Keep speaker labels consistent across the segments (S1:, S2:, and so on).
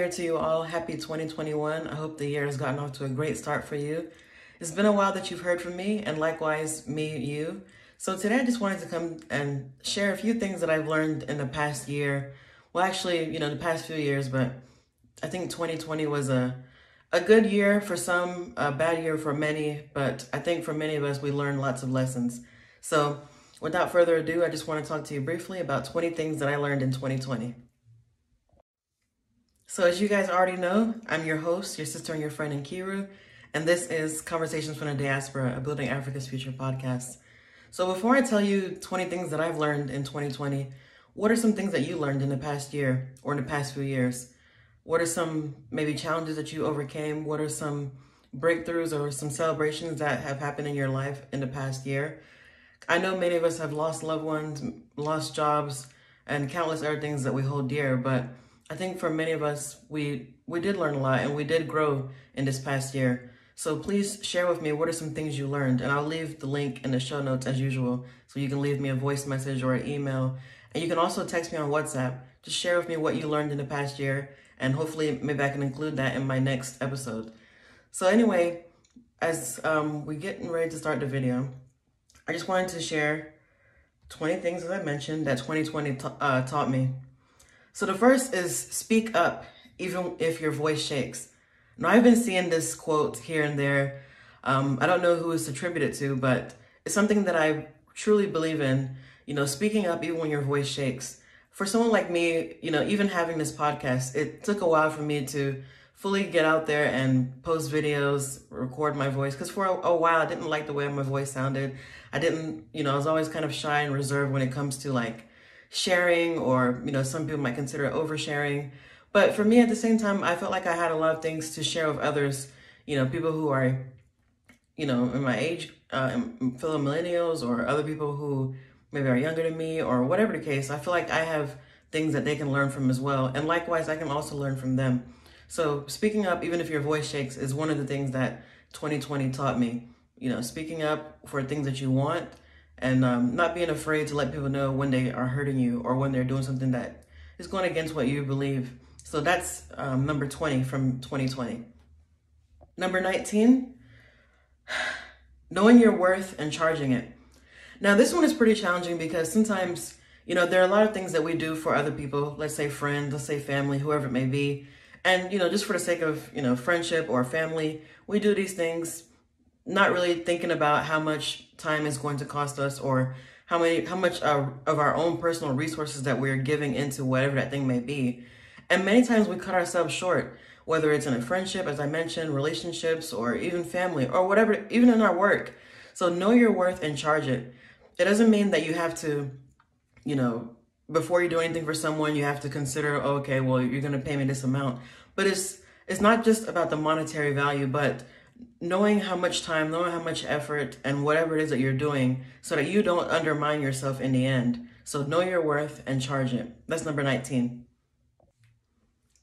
S1: Year to you all. Happy 2021. I hope the year has gotten off to a great start for you. It's been a while that you've heard from me, and likewise, me, you. So today I just wanted to come and share a few things that I've learned in the past year. Well, actually, the past few years, but I think 2020 was a good year for some, a bad year for many, but I think for many of us, we learned lots of lessons. So without further ado, I just want to talk to you briefly about 20 things that I learned in 2020. So as you guys already know, I'm your host, your sister and your friend Nkiru, and this is Conversations from the Diaspora, a Building Africa's Future podcast. So before I tell you 20 things that I've learned in 2020, what are some things that you learned in the past year or in the past few years? What are some maybe challenges that you overcame? What are some breakthroughs or some celebrations that have happened in your life in the past year? I know many of us have lost loved ones, lost jobs, and countless other things that we hold dear, but I think for many of us, we did learn a lot and we did grow in this past year. So please share with me what are some things you learned, and I'll leave the link in the show notes as usual. So you can leave me a voice message or an email, and you can also text me on WhatsApp. Just share with me what you learned in the past year, and hopefully maybe I can include that in my next episode. So anyway, as we're getting ready to start the video, I just wanted to share 20 things, as I mentioned, that 2020 taught me. So the first is speak up, even if your voice shakes. Now, I've been seeing this quote here and there. I don't know who it's attributed to, but it's something that I truly believe in, speaking up even when your voice shakes. For someone like me, even having this podcast, it took a while for me to fully get out there and post videos, record my voice. Because for a while, I didn't like the way my voice sounded. I was always kind of shy and reserved when it comes to sharing, or some people might consider it oversharing. But for me, at the same time, I felt like I had a lot of things to share with others, people who are in my age, fellow millennials, or other people who maybe are younger than me, or whatever the case. I feel like I have things that they can learn from as well, and likewise I can also learn from them. So speaking up, even if your voice shakes, is one of the things that 2020 taught me. Speaking up for things that you want, and not being afraid to let people know when they are hurting you or when they're doing something that is going against what you believe. So that's number 20 from 2020. Number 19, knowing your worth and charging it. Now, this one is pretty challenging because sometimes, there are a lot of things that we do for other people, let's say friends, let's say family, whoever it may be. And, just for the sake of, friendship or family, we do these things not really thinking about how much time is going to cost us, or how much of our own personal resources that we're giving into whatever that thing may be. And many times we cut ourselves short, whether it's in a friendship, as I mentioned, relationships, or even family, or whatever, even in our work. So know your worth and charge it. It doesn't mean that you have to, before you do anything for someone, you have to consider, okay, well, you're going to pay me this amount. But it's not just about the monetary value, but knowing how much time, knowing how much effort, and whatever it is that you're doing, so that you don't undermine yourself in the end. So know your worth and charge it. That's number 19.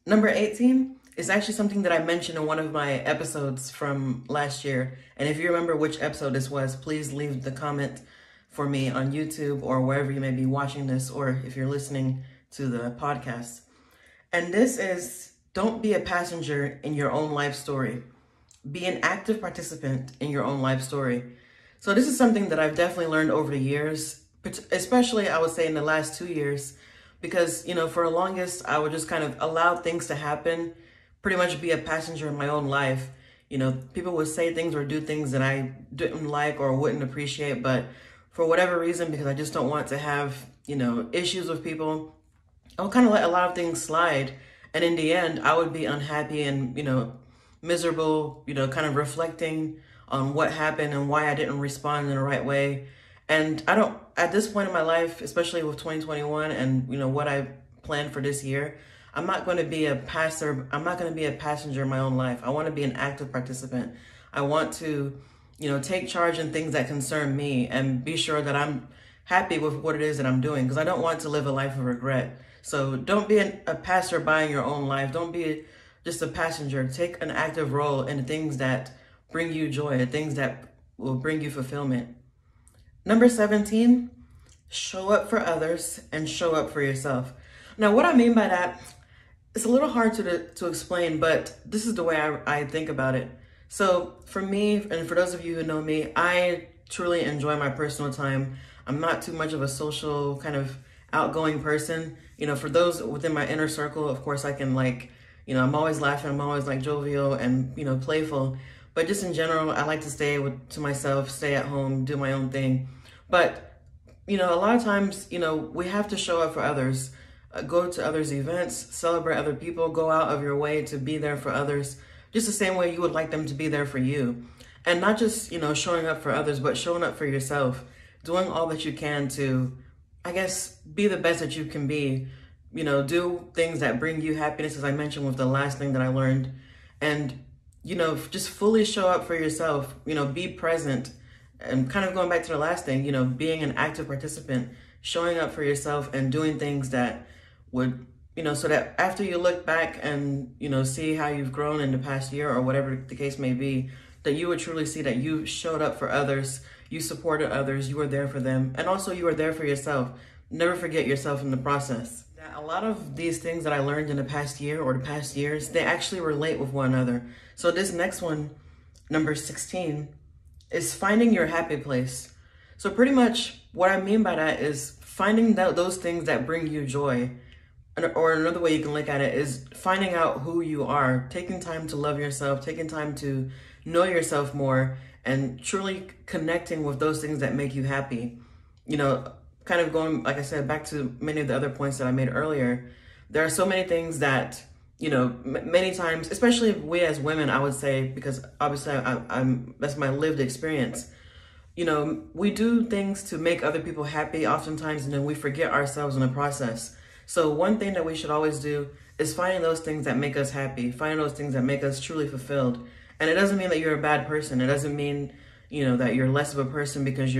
S1: Number 18 is actually something that I mentioned in one of my episodes from last year. And if you remember which episode this was, please leave the comment for me on YouTube or wherever you may be watching this, or if you're listening to the podcast. And this is, don't be a passenger in your own life story. Be an active participant in your own life story. So this is something that I've definitely learned over the years, especially I would say in the last 2 years, because, for the longest, I would just kind of allow things to happen, pretty much be a passenger in my own life. People would say things or do things that I didn't like or wouldn't appreciate, but for whatever reason, because I just don't want to have, issues with people, I would kind of let a lot of things slide. And in the end, I would be unhappy and, miserable, kind of reflecting on what happened and why I didn't respond in the right way. And I don't, at this point in my life, especially with 2021 and, what I planned for this year, I'm not going to be a passer. I'm not going to be a passenger in my own life. I want to be an active participant. I want to, take charge in things that concern me and be sure that I'm happy with what it is that I'm doing, because I don't want to live a life of regret. So don't be a passerby in your own life. Don't be just a passenger. Take an active role in the things that bring you joy, the things that will bring you fulfillment. Number 17, show up for others and show up for yourself. Now, what I mean by that It's a little hard to explain, but this is the way I think about it. So for me, and for those of you who know me, I truly enjoy my personal time. I'm not too much of a social kind of outgoing person. You know, for those within my inner circle, of course, I can like, you know, I'm always laughing. I'm always like jovial and, you know, playful. But just in general, I like to stay to myself, stay at home, do my own thing. But, you know, a lot of times, you know, we have to show up for others, go to others' events, celebrate other people, go out of your way to be there for others, just the same way you would like them to be there for you. And not just, you know, showing up for others, but showing up for yourself, doing all that you can to, I guess, be the best that you can be. You know, do things that bring you happiness, as I mentioned with the last thing that I learned. And, you know, just fully show up for yourself, you know, be present. And kind of going back to the last thing, you know, being an active participant, showing up for yourself and doing things that would, you know, so that after you look back and, you know, see how you've grown in the past year or whatever the case may be, that you would truly see that you showed up for others, you supported others, you were there for them, and also you were there for yourself. Never forget yourself in the process. A lot of these things that I learned in the past year or the past years, they actually relate with one another. So this next one, number 16, is finding your happy place. So pretty much what I mean by that is finding those things that bring you joy. Or another way you can look at it is finding out who you are, taking time to love yourself, taking time to know yourself more, and truly connecting with those things that make you happy. You know, kind of going, like I said, back to many of the other points that I made earlier, there are so many things that, you know, many times, especially we as women, I would say, because obviously I'm that's my lived experience. You know, we do things to make other people happy oftentimes, and then we forget ourselves in the process. So one thing that we should always do is finding those things that make us happy, finding those things that make us truly fulfilled. And it doesn't mean that you're a bad person. It doesn't mean, you know, that you're less of a person because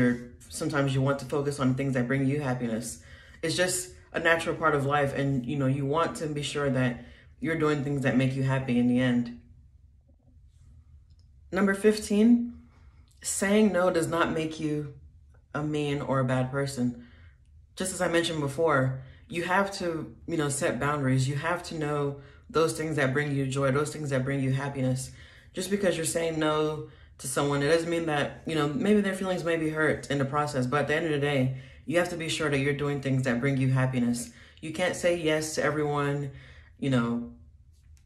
S1: sometimes you want to focus on things that bring you happiness. It's just a natural part of life. And, you know, you want to be sure that you're doing things that make you happy in the end. Number 15, saying no does not make you a mean or a bad person. Just as I mentioned before, you have to, you know, set boundaries. You have to know those things that bring you joy, those things that bring you happiness. Just because you're saying no to someone, it doesn't mean that, you know, maybe their feelings may be hurt in the process, but at the end of the day, you have to be sure that you're doing things that bring you happiness. You can't say yes to everyone, you know,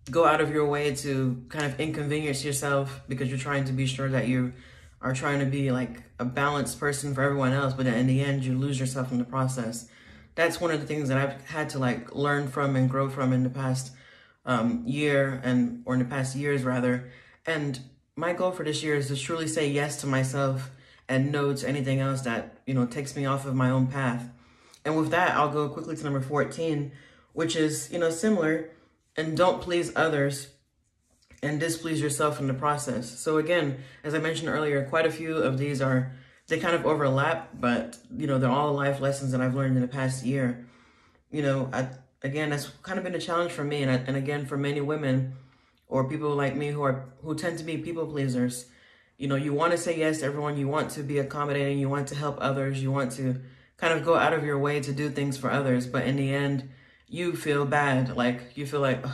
S1: go out of your way to kind of inconvenience yourself because you're trying to be sure that you are trying to be like a balanced person for everyone else, but in the end, you lose yourself in the process. That's one of the things that I've had to like learn from and grow from in the past year or in the past years rather. And my goal for this year is to truly say yes to myself and no to anything else that, you know, takes me off of my own path. And with that, I'll go quickly to number 14, which is, you know, similar, and don't please others and displease yourself in the process. So again, as I mentioned earlier, quite a few of these they kind of overlap, but, you know, they're all life lessons that I've learned in the past year. You know, again, that's kind of been a challenge for me. And again, for many women or people like me who tend to be people pleasers. You know, you want to say yes to everyone. You want to be accommodating. You want to help others. You want to kind of go out of your way to do things for others. But in the end, you feel bad. Like, you feel like,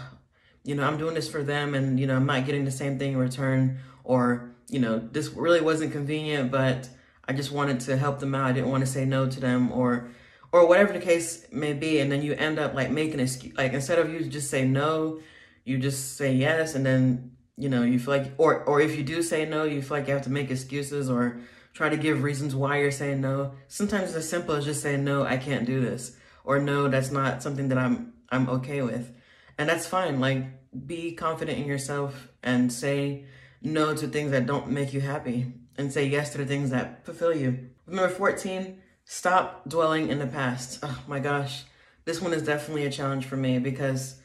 S1: you know, I'm doing this for them and, you know, I'm not getting the same thing in return. Or, you know, this really wasn't convenient, but I just wanted to help them out. I didn't want to say no to them or whatever the case may be. And then you end up like making an excuse. Like, instead of you just say no, you just say yes. And then, you know, you feel like, or if you do say no, you feel like you have to make excuses or try to give reasons why you're saying no. Sometimes it's as simple as just saying, no, I can't do this. Or no, that's not something that I'm okay with. And that's fine. Like, be confident in yourself and say no to things that don't make you happy and say yes to the things that fulfill you. Number 14, stop dwelling in the past. Oh my gosh. This one is definitely a challenge for me because,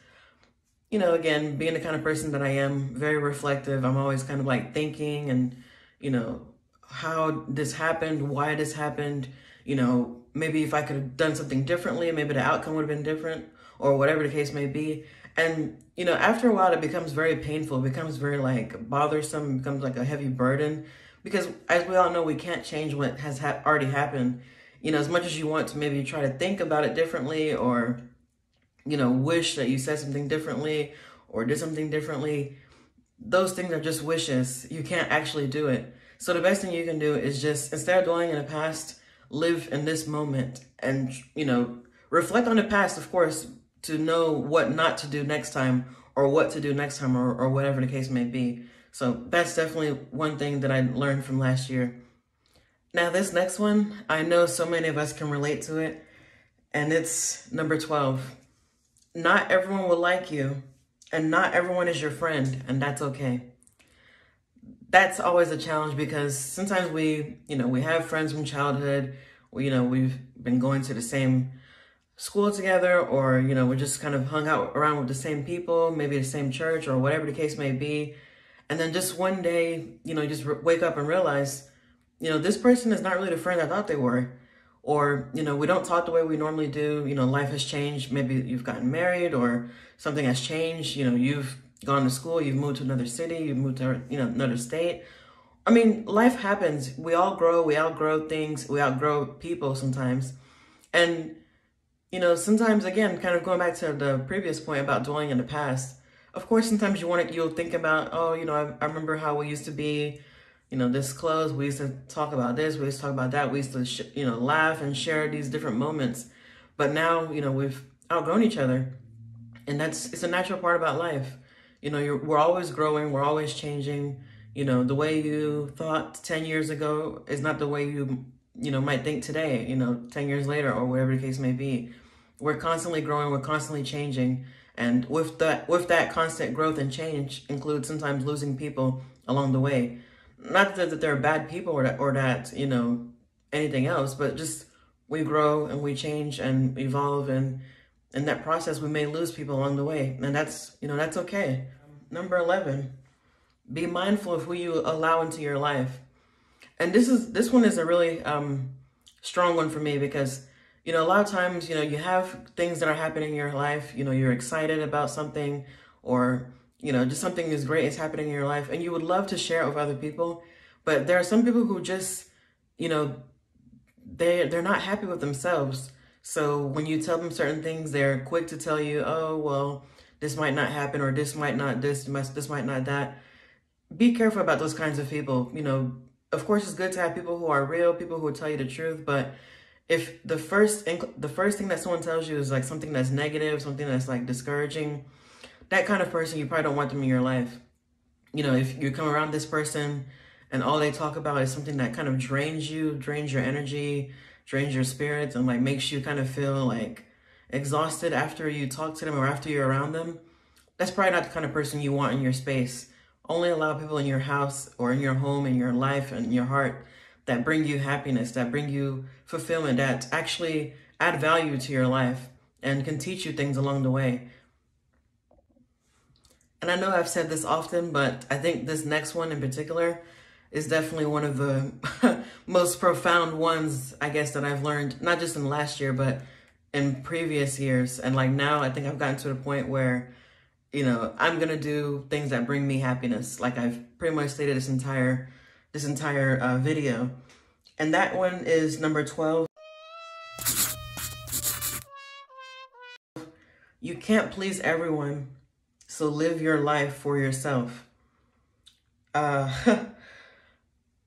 S1: you know, again, being the kind of person that I am, very reflective, I'm always kind of like thinking and, you know, how this happened, why this happened, you know, maybe if I could have done something differently, maybe the outcome would have been different or whatever the case may be. And, you know, after a while, it becomes very painful, it becomes very like bothersome, it becomes like a heavy burden because as we all know, we can't change what has already happened. You know, as much as you want to maybe try to think about it differently or, wish that you said something differently or did something differently, those things are just wishes. You can't actually do it. So the best thing you can do is just, instead of dwelling in the past, live in this moment and, reflect on the past, of course, to know what not to do next time or what to do next time or whatever the case may be. So that's definitely one thing that I learned from last year. Now this next one, I know so many of us can relate to it, and it's number 12. Not everyone will like you, and not everyone is your friend, and that's okay. That's always a challenge because sometimes we have friends from childhood. We've been going to the same school together, or, we just kind of hung out around with the same people, maybe the same church or whatever the case may be. And then just one day, you just wake up and realize, this person is not really the friend I thought they were. Or, we don't talk the way we normally do. Life has changed. Maybe you've gotten married or something has changed. You've gone to school, you've moved to another city, you've moved to, another state. I mean, life happens. We all grow, we outgrow things, we outgrow people sometimes. And, sometimes, again, kind of going back to the previous point about dwelling in the past, of course, sometimes you'll think about, oh, I remember how we used to be, this close. We used to talk about this, we used to talk about that. We used to, laugh and share these different moments. But now, we've outgrown each other. And it's a natural part about life. We're always growing, we're always changing. The way you thought 10 years ago is not the way you might think today, 10 years later or whatever the case may be. We're constantly growing, we're constantly changing. And with that constant growth and change includes sometimes losing people along the way. Not that they're bad people or that anything else, but just we grow and we change and evolve, and in that process we may lose people along the way, and that's okay. Number 11, be mindful of who you allow into your life. And this one is a really strong one for me because a lot of times you have things that are happening in your life. You're excited about something, or just something is great is happening in your life, and you would love to share it with other people. But there are some people who just, they're not happy with themselves. So when you tell them certain things, they're quick to tell you, oh, well, this might not happen, or this might not this might not that. Be careful about those kinds of people. Of course, it's good to have people who are real, people who will tell you the truth. But if the first thing that someone tells you is like something that's negative, something that's like discouraging, that kind of person, you probably don't want them in your life. If you come around this person and all they talk about is something that kind of drains you, drains your energy, drains your spirits, and like makes you kind of feel like exhausted after you talk to them or after you're around them, that's probably not the kind of person you want in your space. Only allow people in your house or in your home, in your life, and your heart that bring you happiness, that bring you fulfillment, that actually add value to your life and can teach you things along the way. And I know I've said this often, but I think this next one in particular is definitely one of the most profound ones, I guess, that I've learned, not just in the last year, but in previous years. And like now, I think I've gotten to the point where, I'm going to do things that bring me happiness. Like I've pretty much stated this entire video. And that one is number 12. You can't please everyone, so live your life for yourself. And,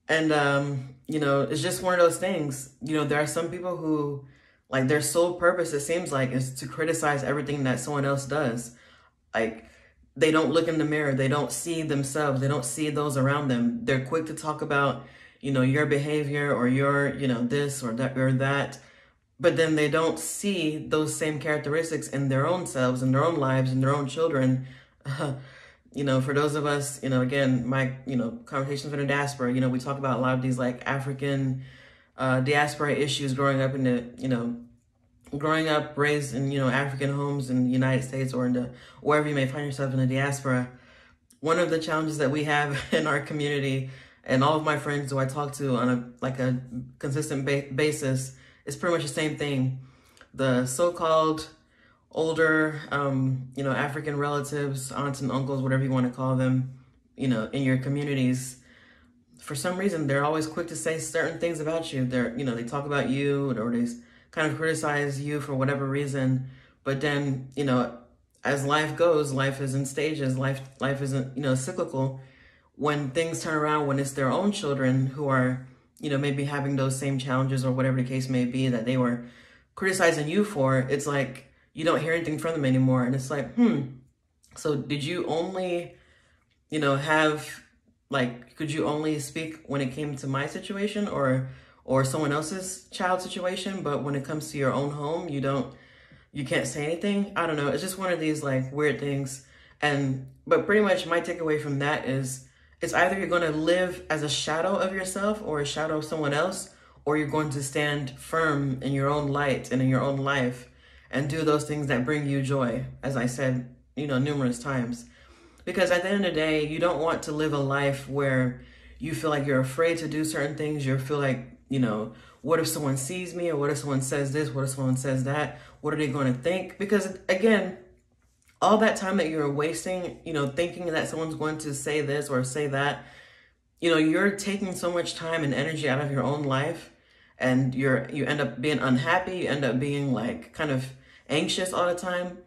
S1: it's just one of those things. There are some people who, like, their sole purpose, it seems like, is to criticize everything that someone else does. Like, they don't look in the mirror. They don't see themselves. They don't see those around them. They're quick to talk about, your behavior or your, this or that. But then they don't see those same characteristics in their own selves, in their own lives, in their own children. For those of us, again, my, conversations with the diaspora, we talk about a lot of these like African diaspora issues growing up in the, growing up, raised in, African homes in the United States or wherever you may find yourself in the diaspora. One of the challenges that we have in our community, and all of my friends who I talk to on a consistent basis, is pretty much the same thing. The so-called older, African relatives, aunts and uncles, whatever you want to call them, in your communities, for some reason, they're always quick to say certain things about you. They talk about you, or they kind of criticize you for whatever reason. But then, you know, as life goes, life is in stages, life isn't, you know, cyclical. When things turn around, when it's their own children who are, you know, maybe having those same challenges or whatever the case may be that they were criticizing you for, it's like you don't hear anything from them anymore. And it's like, so did you only, you know, could you only speak when it came to my situation or someone else's child situation, but when it comes to your own home, you can't say anything? I don't know. It's just one of these like weird things. But pretty much my takeaway from that is it's either you're going to live as a shadow of yourself or a shadow of someone else, or you're going to stand firm in your own light and in your own life and do those things that bring you joy, as I said, you know, numerous times. Because at the end of the day, you don't want to live a life where you feel like you're afraid to do certain things. You feel like, you know, what if someone sees me, or what if someone says this? What if someone says that? What are they going to think? Because again, all that time that you're wasting, you know, thinking that someone's going to say this or say that, you know, you're taking so much time and energy out of your own life, and you end up being unhappy. You end up being like kind of anxious all the time.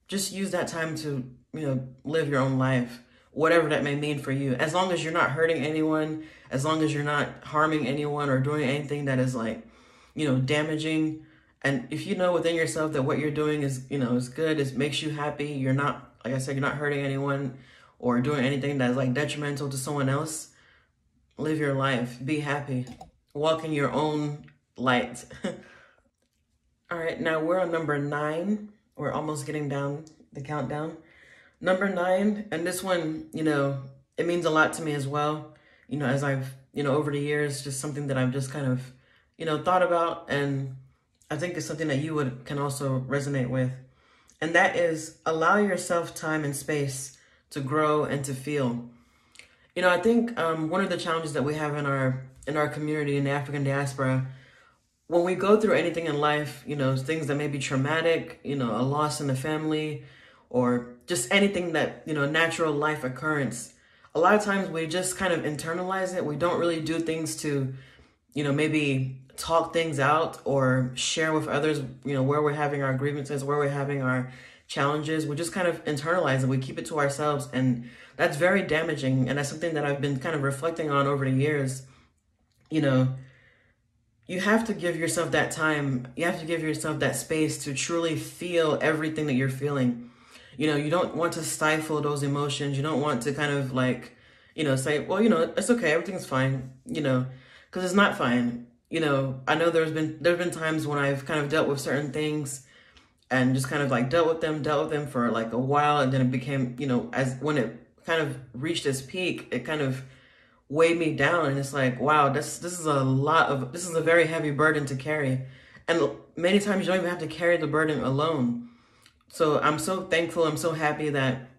S1: Just use that time to, you know, live your own life, whatever that may mean for you. As long as you're not hurting anyone, as long as you're not harming anyone or doing anything that is like, you know, damaging. And if you know within yourself that what you're doing is, you know, is good, it makes you happy, you're not, like I said, you're not hurting anyone or doing anything that's like detrimental to someone else, live your life, be happy, walk in your own light. All right, now we're on number 9. We're almost getting down the countdown. Number 9, and this one, you know, it means a lot to me as well. You know, as I've, you know, over the years, just something that I've just kind of, you know, thought about, and I think it's something that you can also resonate with. And that is allow yourself time and space to grow and to feel. You know, I think one of the challenges that we have in our community in the African diaspora, when we go through anything in life, you know, things that may be traumatic, you know, a loss in the family, or just anything that, you know, natural life occurrence, a lot of times we just kind of internalize it. We don't really do things to, you know, maybe talk things out or share with others, you know, where we're having our grievances, where we're having our challenges. We just kind of internalize it. We keep it to ourselves. And that's very damaging. And that's something that I've been kind of reflecting on over the years. You know, you have to give yourself that time. You have to give yourself that space to truly feel everything that you're feeling. You know, you don't want to stifle those emotions. You don't want to kind of like, you know, say, well, you know, it's okay, everything's fine, you know, because it's not fine. You know, I know there's been times when I've kind of dealt with certain things and just kind of like dealt with them for like a while, and then it became, you know, when it kind of reached its peak, it kind of weighed me down, and it's like, wow, this is a very heavy burden to carry, and many times you don't even have to carry the burden alone. So I'm so thankful, I'm so happy that,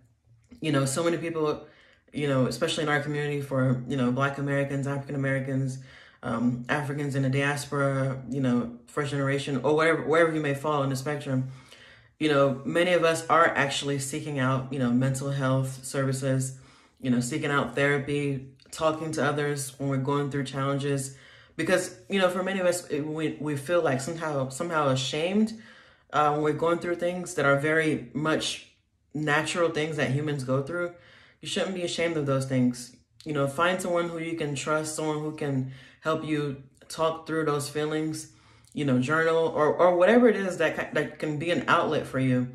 S1: you know, so many people, you know, especially in our community, for, you know, Black Americans, African Americans, Africans in the diaspora, you know, first generation, or wherever you may fall in the spectrum, you know, many of us are actually seeking out, you know, mental health services, you know, seeking out therapy, talking to others when we're going through challenges, because, you know, for many of us, we feel like somehow ashamed when we're going through things that are very much natural things that humans go through. You shouldn't be ashamed of those things. You know, find someone who you can trust, someone who can help you talk through those feelings, you know, journal or whatever it is that can be an outlet for you.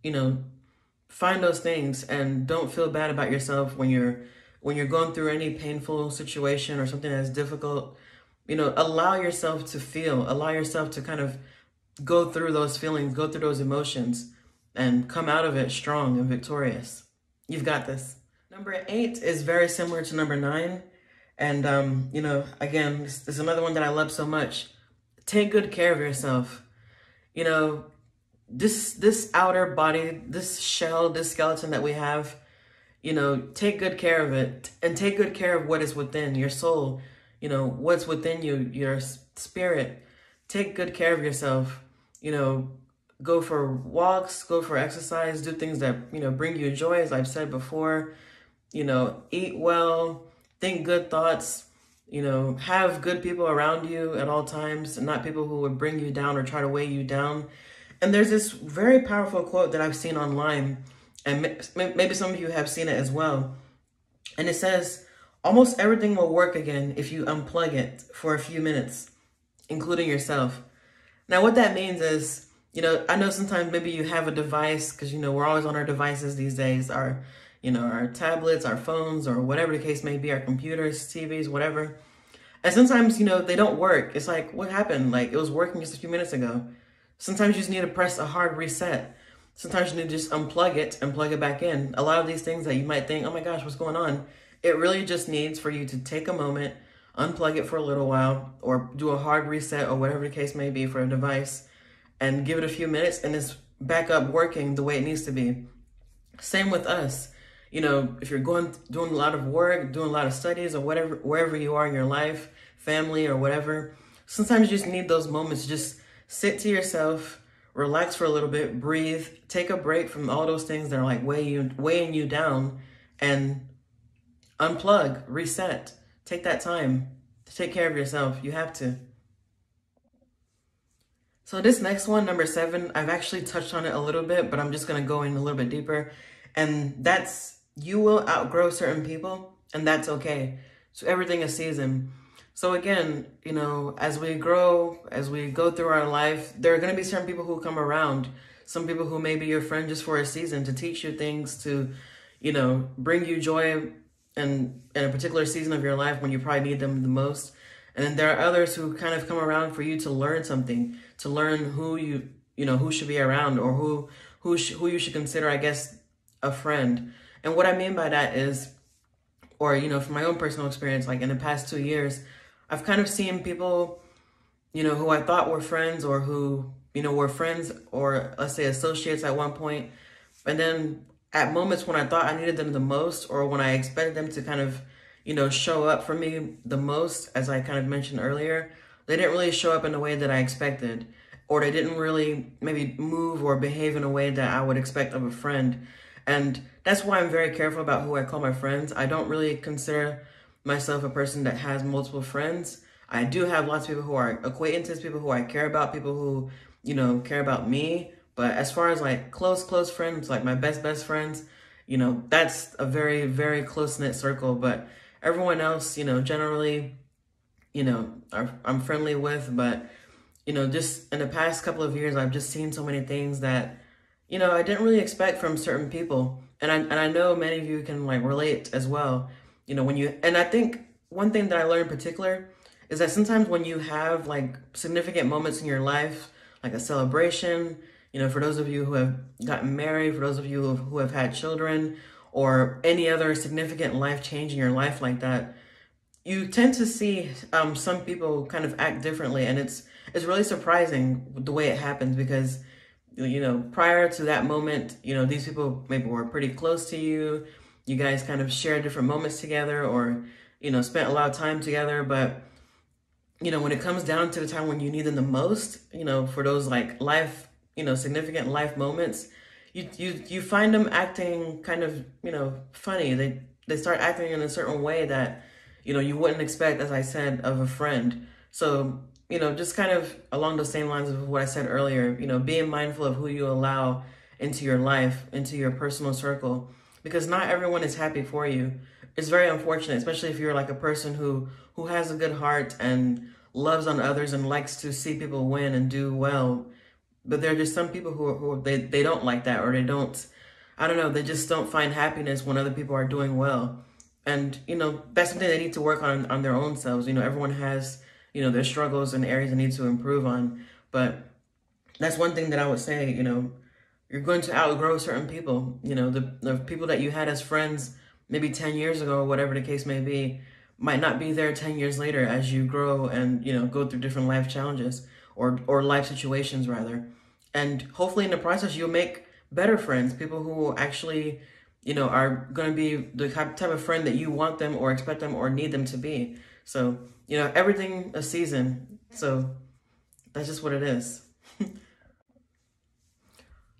S1: You know, find those things, and don't feel bad about yourself when you're going through any painful situation or something that's difficult. You know, allow yourself to feel, allow yourself to kind of go through those feelings, go through those emotions, and come out of it strong and victorious. You've got this. Number 8 is very similar to number 9. And, you know, again, this is another one that I love so much. Take good care of yourself. You know, this outer body, this shell, this skeleton that we have, you know, take good care of it, and take good care of what is within your soul, you know, what's within you, your spirit. Take good care of yourself, you know, go for walks, go for exercise, do things that, you know, bring you joy, as I've said before, you know, eat well, think good thoughts, you know, have good people around you at all times, and not people who would bring you down or try to weigh you down. And there's this very powerful quote that I've seen online, and maybe some of you have seen it as well. And it says, almost everything will work again if you unplug it for a few minutes, including yourself. Now, what that means is, I know sometimes maybe you have a device, because, we're always on our devices these days, our tablets, our phones, or whatever the case may be, our computers, TVs, whatever. And sometimes, they don't work. It's like, what happened? Like, it was working just a few minutes ago. Sometimes you just need to press a hard reset. Sometimes you need to just unplug it and plug it back in. A lot of these things that you might think, oh my gosh, what's going on? It really just needs for you to take a moment, unplug it for a little while, or do a hard reset or whatever the case may be for a device, and give it a few minutes and it's back up working the way it needs to be. Same with us. If you're doing a lot of work, doing a lot of studies or whatever, wherever you are in your life, family or whatever, sometimes you just need those moments. Just sit to yourself, relax for a little bit, breathe, take a break from all those things that are like weighing you down, and unplug, reset. Take that time to take care of yourself. You have to. So this next one, number 7, I've actually touched on it a little bit, but I'm just going to go in a little bit deeper. And that's, you will outgrow certain people, and that's okay. So everything is season. So again, as we grow, as we go through our life, there are going to be certain people who come around. Some people who may be your friend just for a season, to teach you things, to, bring you joy in a particular season of your life when you probably need them the most. And then there are others who kind of come around for you to learn something, to learn who who should be around, or who you should consider, I guess, a friend. And what I mean by that is, or, from my own personal experience, like in the past 2 years, I've kind of seen people, who I thought were friends, or who, were friends, or let's say associates at one point. And then at moments when I thought I needed them the most, or when I expected them to kind of, show up for me the most, as I kind of mentioned earlier, they didn't really show up in the way that I expected, or they didn't really maybe move or behave in a way that I would expect of a friend. And that's why I'm very careful about who I call my friends. I don't really consider myself a person that has multiple friends. I do have lots of people who are acquaintances, people who I care about, people who, care about me. But as far as like close friends, like my best friends, that's a very, very close-knit circle. But everyone else, generally, I'm friendly with. But, just in the past couple of years, I've just seen so many things that, I didn't really expect from certain people. And I know many of you can like relate as well. And I think one thing that I learned in particular is that sometimes when you have like significant moments in your life, like a celebration, for those of you who have gotten married, for those of you who have had children, or any other significant life change in your life like that, you tend to see some people kind of act differently. And it's really surprising the way it happens, because prior to that moment, these people maybe were pretty close to you. You guys kind of shared different moments together, or, spent a lot of time together. But, when it comes down to the time when you need them the most, for those like life, significant life moments, you find them acting kind of, funny. They start acting in a certain way that, you wouldn't expect, as I said, of a friend. So, just kind of along the same lines of what I said earlier, being mindful of who you allow into your life, into your personal circle, because not everyone is happy for you. It's very unfortunate, especially if you're like a person who has a good heart and loves on others and likes to see people win and do well. But there are just some people who they don't like that, or they don't, I don't know, they just don't find happiness when other people are doing well. And, that's something they need to work on their own selves. Everyone has, their struggles and areas they need to improve on. But that's one thing that I would say, you're going to outgrow certain people. The people that you had as friends maybe 10 years ago, or whatever the case may be, might not be there 10 years later as you grow and, go through different life challenges, or life situations rather. And hopefully in the process, you'll make better friends, people who actually, are going to be the type of friend that you want them, or expect them, or need them to be. So, everything a season. So that's just what it is.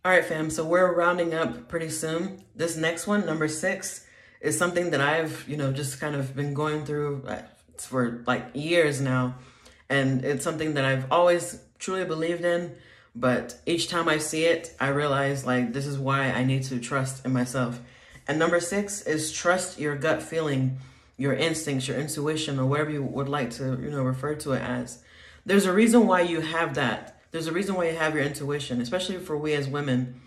S1: All right, fam. So we're rounding up pretty soon. This next one, number 6, is something that I've, just kind of been going through for like years now. And it's something that I've always truly believed in, But each time I see it, I realize like this is why I need to trust in myself. And number 6 is trust your gut feeling, your instincts, your intuition, or whatever you would like to, refer to it as. There's a reason why you have that. There's a reason why you have your intuition, especially for we as women.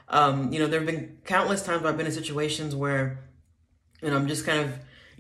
S1: There have been countless times I've been in situations where, I'm just kind of,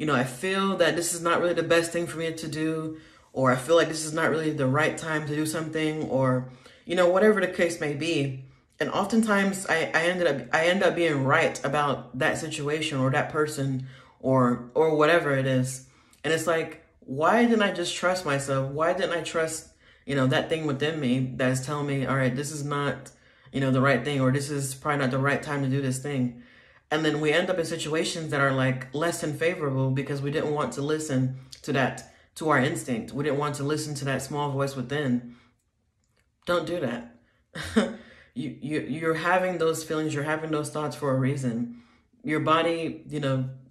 S1: I feel that this is not really the best thing for me to do, or I feel like this is not really the right time to do something, or, whatever the case may be. And oftentimes I end up being right about that situation or that person or whatever it is. And it's like, why didn't I just trust myself? Why didn't I trust, that thing within me that is telling me, all right, this is not, the right thing, or this is probably not the right time to do this thing. And then we end up in situations that are like less than favorable because we didn't want to listen to that, to our instinct. We didn't want to listen to that small voice within. Don't do that. You're having those feelings, you're having those thoughts for a reason. Your body,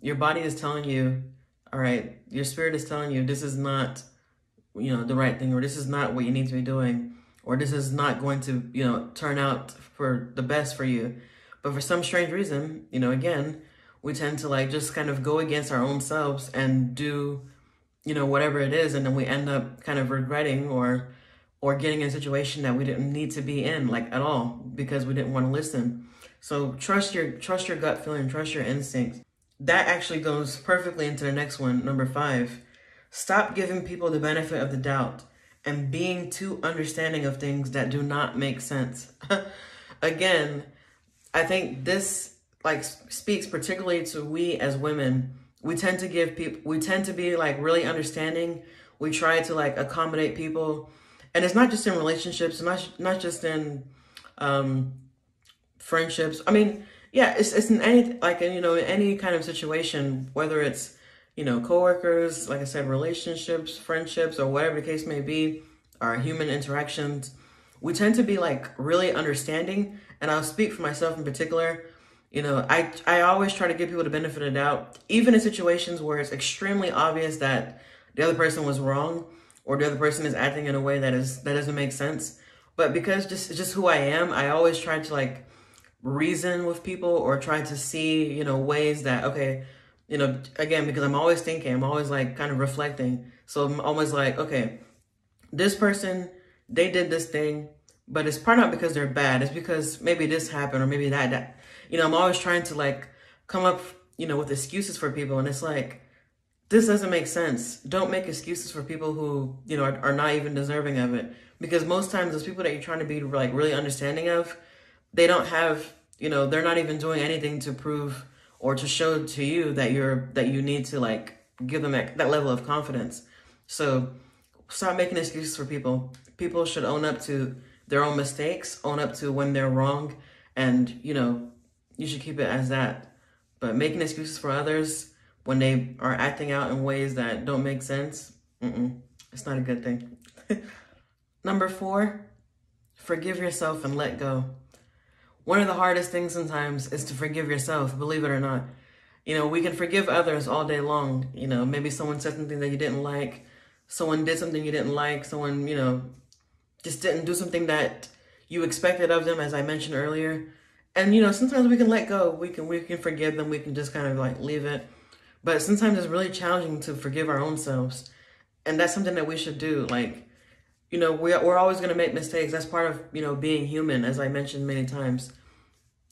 S1: your body is telling you, all right, your spirit is telling you this is not, the right thing, or this is not what you need to be doing, or this is not going to, turn out for the best for you. But for some strange reason, again, we tend to like just kind of go against our own selves and do, whatever it is. And then we end up kind of regretting or getting in a situation that we didn't need to be in, like at all, because we didn't want to listen. So trust your gut feeling, trust your instincts. That actually goes perfectly into the next one, number 5. Stop giving people the benefit of the doubt and being too understanding of things that do not make sense. Again, I think this like speaks particularly to we as women. We tend to be like really understanding. We try to like accommodate people. And it's not just in relationships, not just in friendships. I mean, yeah, it's in any, like, in any kind of situation, whether it's, coworkers, like I said, relationships, friendships, or whatever the case may be, our human interactions. We tend to be like really understanding. And I'll speak for myself in particular. I always try to give people the benefit of the doubt, even in situations where it's extremely obvious that the other person was wrong, or the other person is acting in a way that doesn't make sense. But because it's just who I am, I always try to like reason with people, or try to see, ways that, okay, again, because I'm always thinking, I'm always like kind of reflecting. So I'm always like, okay, this person, they did this thing, but it's probably not because they're bad. It's because maybe this happened, or maybe that. I'm always trying to like come up, with excuses for people. And it's like, this doesn't make sense. Don't make excuses for people who, are not even deserving of it. Because most times those people that you're trying to be like really understanding of, they don't have, they're not even doing anything to prove or to show to you that you need to like give them that level of confidence. So stop making excuses for people. People should own up to their own mistakes, own up to when they're wrong, and, you should keep it as that. But making excuses for others when they are acting out in ways that don't make sense, it's not a good thing. Number 4, forgive yourself and let go. One of the hardest things sometimes is to forgive yourself, believe it or not. We can forgive others all day long. Maybe someone said something that you didn't like, someone did something you didn't like, someone, just didn't do something that you expected of them, as I mentioned earlier. And, sometimes we can let go. We can forgive them. We can just kind of like leave it. But sometimes it's really challenging to forgive our own selves. And that's something that we should do. Like, we're always going to make mistakes. That's part of, being human, as I mentioned many times.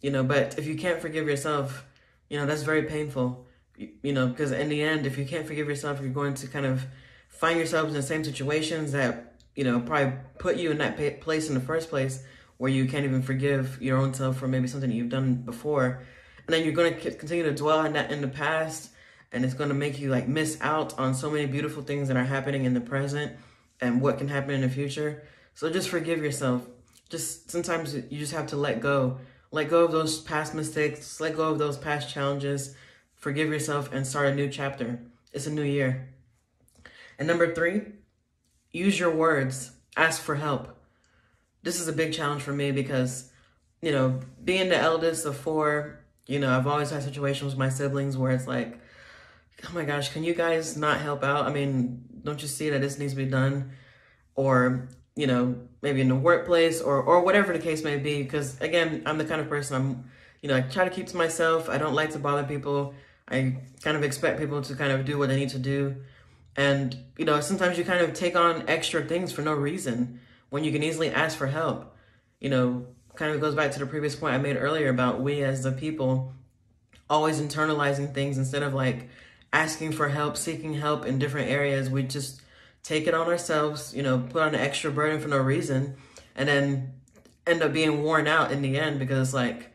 S1: But if you can't forgive yourself, that's very painful. Because in the end, if you can't forgive yourself, you're going to kind of find yourself in the same situations that, probably put you in that place in the first place, where you can't even forgive your own self for maybe something that you've done before. And then you're going to continue to dwell on that in the past, and it's going to make you like miss out on so many beautiful things that are happening in the present and what can happen in the future. So just forgive yourself. Just sometimes you just have to let go. Let go of those past mistakes, let go of those past challenges, forgive yourself, and start a new chapter. It's a new year. And number 3, use your words. Ask for help. This is a big challenge for me because, being the eldest of 4, I've always had situations with my siblings where it's like, oh my gosh, can you guys not help out? I mean, don't you see that this needs to be done? Or, you know, maybe in the workplace or whatever the case may be. Because again, I'm the kind of person I try to keep to myself. I don't like to bother people. I kind of expect people to kind of do what they need to do. And, sometimes you kind of take on extra things for no reason when you can easily ask for help. Kind of goes back to the previous point I made earlier about we as the people always internalizing things instead of like asking for help, seeking help in different areas. We just take it on ourselves, put on an extra burden for no reason, and then end up being worn out in the end because like,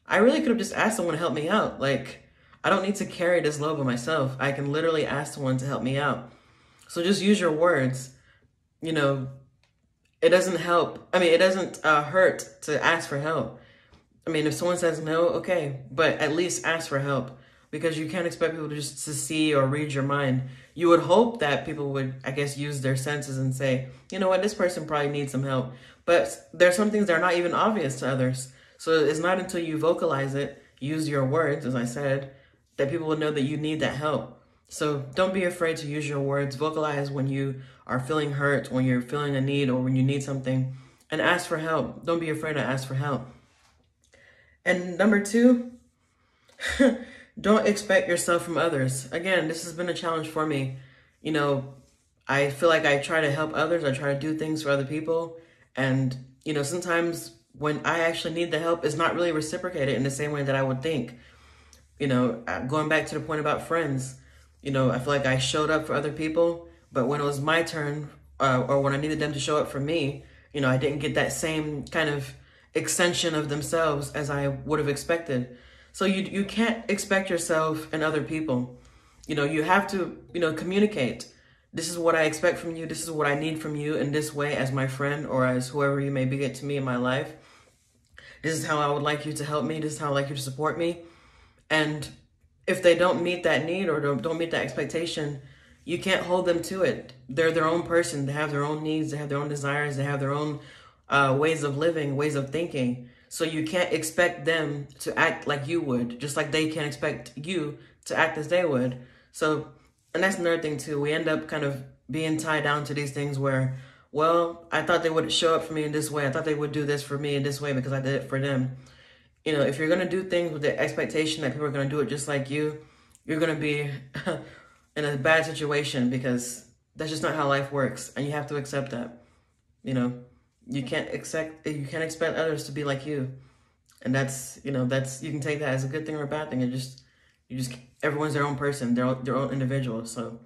S1: I really could have just asked someone to help me out. Like, I don't need to carry this load by myself. I can literally ask someone to help me out. So just use your words. It doesn't help. I mean, it doesn't hurt to ask for help. I mean, if someone says no, okay, but at least ask for help because you can't expect people to see or read your mind. You would hope that people would, I guess, use their senses and say, you know what, this person probably needs some help. But there's some things that are not even obvious to others. So it's not until you vocalize it, use your words, as I said, that people will know that you need that help. So don't be afraid to use your words. Vocalize when you are feeling hurt, when you're feeling a need, or when you need something, and ask for help. Don't be afraid to ask for help. And number 2, don't expect yourself from others. Again, this has been a challenge for me. I feel like I try to help others. I try to do things for other people. And, sometimes when I actually need the help, it's not really reciprocated in the same way that I would think. Going back to the point about friends, I feel like I showed up for other people, but when it was my turn or when I needed them to show up for me, I didn't get that same kind of extension of themselves as I would have expected. So you can't expect yourself and other people. You have to, communicate. This is what I expect from you. This is what I need from you in this way as my friend or as whoever you may be to me in my life. This is how I would like you to help me. This is how I'd like you to support me. And if they don't meet that need or don't meet that expectation, you can't hold them to it. They're their own person. They have their own needs. They have their own desires. They have their own ways of living, ways of thinking. So you can't expect them to act like you would, just like they can't expect you to act as they would. So, and that's another thing too. We end up kind of being tied down to these things where, well, I thought they would show up for me in this way. I thought they would do this for me in this way because I did it for them. If you're going to do things with the expectation that people are going to do it just like you, you're going to be in a bad situation because that's just not how life works. And you have to accept that. You can't expect others to be like you. And that's you can take that as a good thing or a bad thing. Everyone's their own person, their own individual. So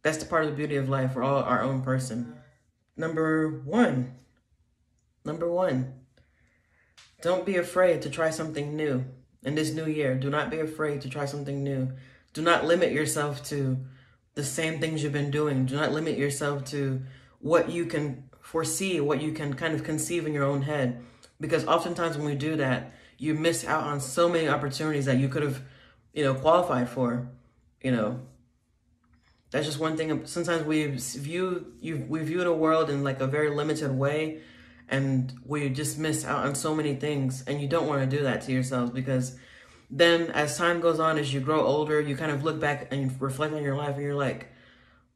S1: that's the part of the beauty of life. We're all our own person. Number one, don't be afraid to try something new in this new year. Do not be afraid to try something new. Do not limit yourself to the same things you've been doing. Do not limit yourself to what you can foresee, what you can kind of conceive in your own head. Because oftentimes when we do that, you miss out on so many opportunities that you could have, qualified for. That's just one thing. Sometimes we view the world in like a very limited way, and we just miss out on so many things. And you don't want to do that to yourselves, because then as time goes on, as you grow older, you kind of look back and reflect on your life and you're like,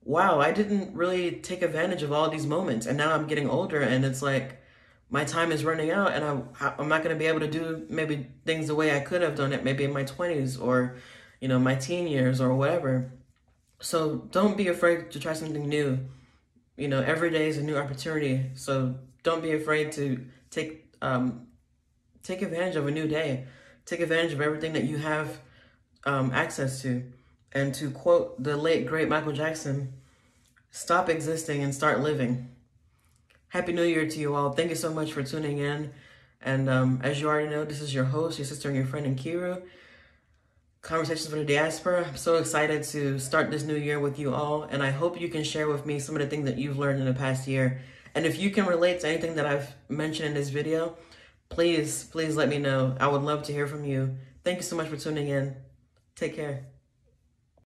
S1: wow, I didn't really take advantage of all these moments. And now I'm getting older and it's like, my time is running out and I'm not going to be able to do maybe things the way I could have done it maybe in my 20s or, my teen years or whatever. So don't be afraid to try something new. Every day is a new opportunity. So don't be afraid to take advantage of a new day. Take advantage of everything that you have access to. And to quote the late, great Michael Jackson, stop existing and start living. Happy New Year to you all. Thank you so much for tuning in. And as you already know, this is your host, your sister, and your friend, Nkiru. Conversations with the Diaspora. I'm so excited to start this new year with you all. And I hope you can share with me some of the things that you've learned in the past year. And if you can relate to anything that I've mentioned in this video, please let me know. I would love to hear from you. Thank you so much for tuning in. Take care.